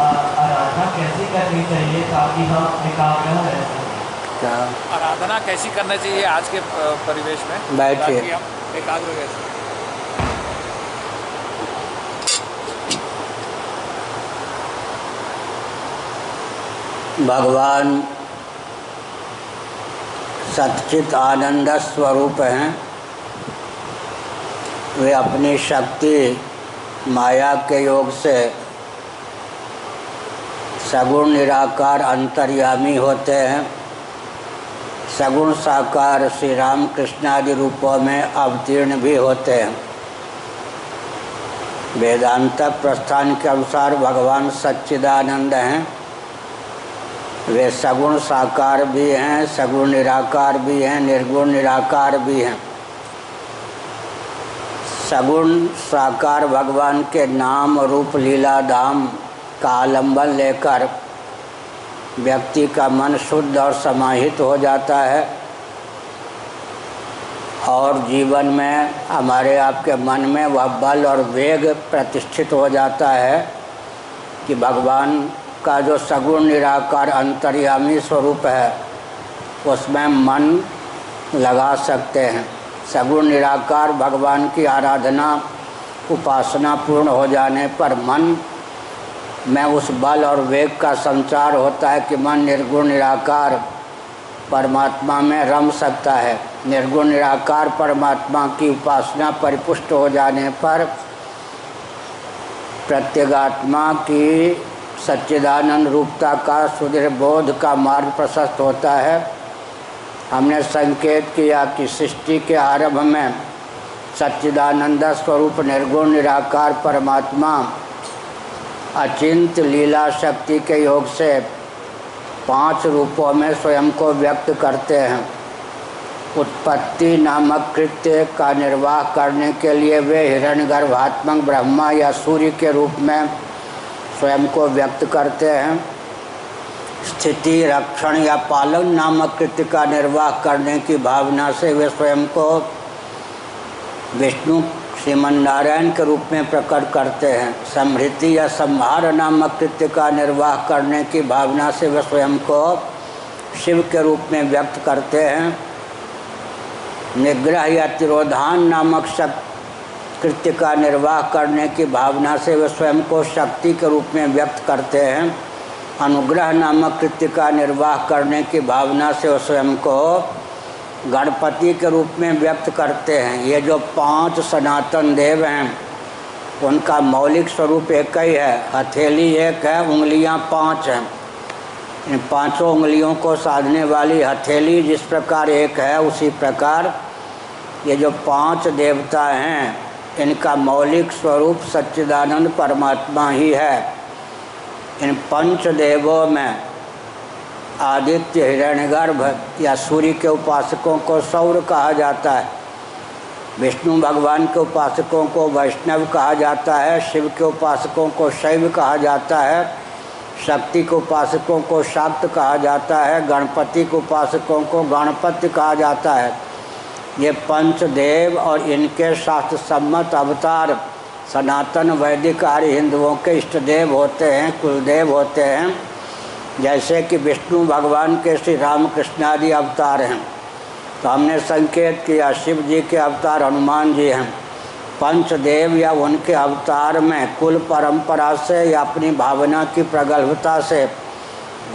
आराधना कैसी करनी चाहिए ताकि हम एकाग्र रह सकें? क्या आराधना कैसी करना चाहिए आज के परिवेश में बैठिए। ताकि हम एकाग्र रह सकें? भगवान सच्चित आनंद स्वरूप हैं। वे अपनी शक्ति माया के योग से सगुण निराकार अंतर्यामी होते हैं। सगुण साकार श्री राम कृष्ण आदि रूपों में अवतीर्ण भी होते हैं। वेदांत प्रस्थान के अनुसार भगवान सच्चिदानंद हैं। वे सगुण साकार भी हैं, सगुण निराकार भी हैं, निर्गुण निराकार भी हैं। सगुण साकार भगवान के नाम रूप लीला धाम का आलंबन लेकर व्यक्ति का मन शुद्ध और समाहित हो जाता है और जीवन में हमारे आपके मन में वह बल और वेग प्रतिष्ठित हो जाता है कि भगवान का जो सगुण निराकार अंतर्यामी स्वरूप है उसमें मन लगा सकते हैं। सगुण निराकार भगवान की आराधना उपासना पूर्ण हो जाने पर मन में उस बल और वेग का संचार होता है कि मन निर्गुण निराकार परमात्मा में रम सकता है। निर्गुण निराकार परमात्मा की उपासना परिपुष्ट हो जाने पर प्रत्यगात्मा की सच्चिदानंद रूपता का सुदृढ़ बोध का मार्ग प्रशस्त होता है। हमने संकेत किया कि सृष्टि के आरंभ में सच्चिदानंद स्वरूप निर्गुण निराकार परमात्मा अचिंत लीला शक्ति के योग से 5 रूपों में स्वयं को व्यक्त करते हैं। उत्पत्ति नामक कृत्य का निर्वाह करने के लिए वे हिरण्यगर्भात्मक ब्रह्मा या सूर्य के रूप में स्वयं को व्यक्त करते हैं। स्थिति रक्षण या पालन नामक कृत्य का निर्वाह करने की भावना से वे स्वयं को विष्णु श्रीमन नारायण के रूप में प्रकट करते हैं। समृद्धि या संहार नामक कृत्य का निर्वाह करने की भावना से वे स्वयं को शिव के रूप में व्यक्त करते हैं। निग्रह या तिरोधान नामक कृत्य का निर्वाह करने की भावना से वे स्वयं को शक्ति के रूप में व्यक्त करते हैं। अनुग्रह नामक कृत्य का निर्वाह करने की भावना से वे स्वयं को गणपति के रूप में व्यक्त करते हैं। ये जो 5 सनातन देव हैं उनका मौलिक स्वरूप एक ही है। हथेली एक है, उंगलियां 5 हैं। इन 5 उंगलियों को साधने वाली हथेली जिस प्रकार एक है उसी प्रकार ये जो 5 देवता हैं इनका मौलिक स्वरूप सच्चिदानंद परमात्मा ही है। इन 5 देवों में आदित्य हिरण्यगर्भ या सूर्य के उपासकों को सौर कहा जाता है। विष्णु भगवान के उपासकों को वैष्णव कहा जाता है। शिव के उपासकों को शैव कहा जाता है। शक्ति के उपासकों को शाक्त कहा जाता है। गणपति के उपासकों को गणपति कहा जाता है। ये 5 देव और इनके शास्त्र सम्मत अवतार सनातन वैदिक आर्य हिंदुओं के इष्ट देव होते हैं, कुलदेव होते हैं। जैसे कि विष्णु भगवान के श्री राम कृष्ण आदि अवतार हैं तो हमने संकेत किया शिव जी के अवतार हनुमान जी हैं। 5 देव या उनके अवतार में कुल परंपरा से या अपनी भावना की प्रगल्भता से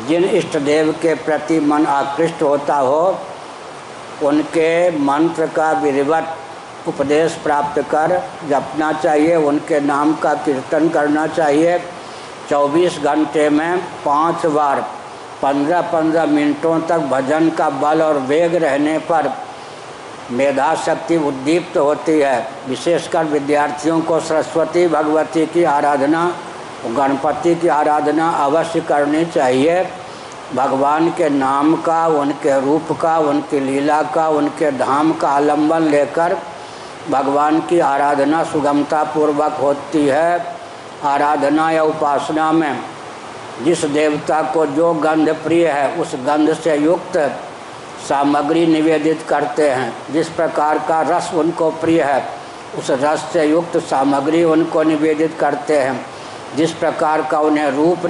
जिन इष्ट देव के प्रति मन आकृष्ट होता हो उनके मंत्र का विधिवत उपदेश प्राप्त कर जपना चाहिए। उनके नाम का कीर्तन करना चाहिए। 24 घंटे में 5 बार 15-15 मिनटों तक भजन का बल और वेग रहने पर मेधा शक्ति उद्दीप्त होती है। विशेषकर विद्यार्थियों को सरस्वती भगवती की आराधना, गणपति की आराधना अवश्य करनी चाहिए। भगवान के नाम का, उनके रूप का, उनकी लीला का, उनके धाम का आलंबन लेकर भगवान की आराधना सुगमता पूर्वक होती है। आराधना या उपासना में जिस देवता को जो गंध प्रिय है उस गंध से युक्त सामग्री निवेदित करते हैं। जिस प्रकार का रस उनको प्रिय है उस रस से युक्त सामग्री उनको निवेदित करते हैं। जिस प्रकार का उन्हें रूप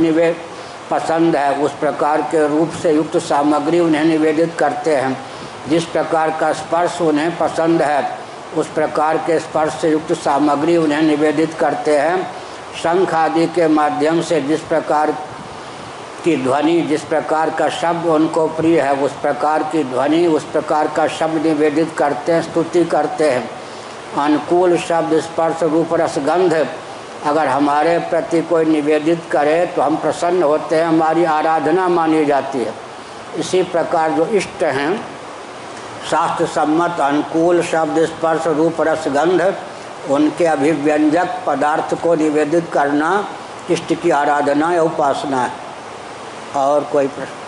पसंद है उस प्रकार के रूप से युक्त सामग्री उन्हें निवेदित करते हैं। जिस प्रकार का स्पर्श उन्हें पसंद है उस प्रकार के स्पर्श से युक्त सामग्री उन्हें निवेदित करते हैं। शंख आदि के माध्यम से जिस प्रकार की ध्वनि, जिस प्रकार का शब्द उनको प्रिय है उस प्रकार की ध्वनि, उस प्रकार का शब्द निवेदित करते हैं, स्तुति करते हैं। अनुकूल शब्द, स्पर्श, रूप, रसगंध अगर हमारे प्रति कोई निवेदित करे तो हम प्रसन्न होते हैं, हमारी आराधना मानी जाती है। इसी प्रकार जो इष्ट हैं, शास्त्र सम्मत अनुकूल शब्द, स्पर्श, रूप, रसगंध उनके अभिव्यंजक पदार्थ को निवेदित करना इष्ट की आराधना या उपासना है। और कोई प्रश्न?